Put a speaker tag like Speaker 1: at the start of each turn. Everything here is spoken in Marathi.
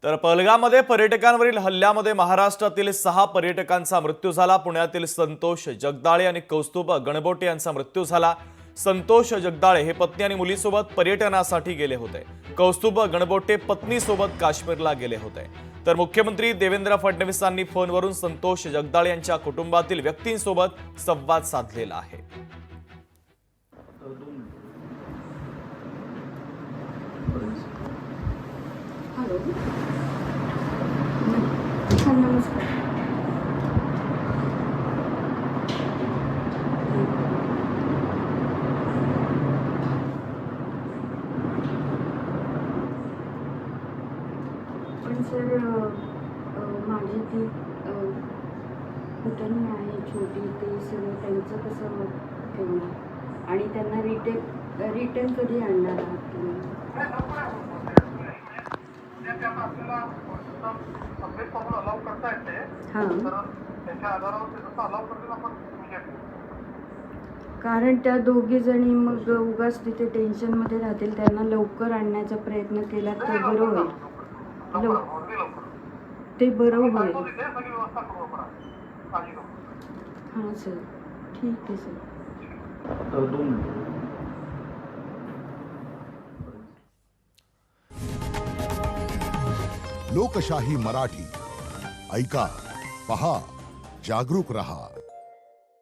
Speaker 1: तर पहलगाममध्ये पर्यटकांवरील हल्ल्यामध्ये महाराष्ट्रातील 6 पर्यटकांचा मृत्यू झाला। पुण्यातील संतोष जगदाळे आणि कौस्तुभ गणबोटे यांचा मृत्यू झाला। संतोष जगदाळे हे पत्नी आणि मुलीसोबत पर्यटनासाठी गेले होते। कौस्तुभ गणबोटे पत्नीसोबत काश्मीरला गेले होते। तर मुख्यमंत्री देवेंद्र फडणवीसांनी फोनवरून संतोष जगदाळे यांच्या कुटुंबातील व्यक्तींसोबत संवाद साधलेला आहे।
Speaker 2: हॅलो हां नमस्कार पण सर माझी ती पुतणी आहे छोटी ते सगळं त्यांचं कसं ठेवणार आणि त्यांना रिटर्न कधी आणणार आहात तुम्ही? कारण त्या दोघी जणी मग उगाच तिथे टेन्शन मध्ये राहतील, त्यांना लवकर आणण्याचा प्रयत्न केला तर बरं होईल। ते बरं होईल। हां सर ठीक आहे सर।
Speaker 3: लोकशाही मराठी ऐका, पहा, जागरूक रहा।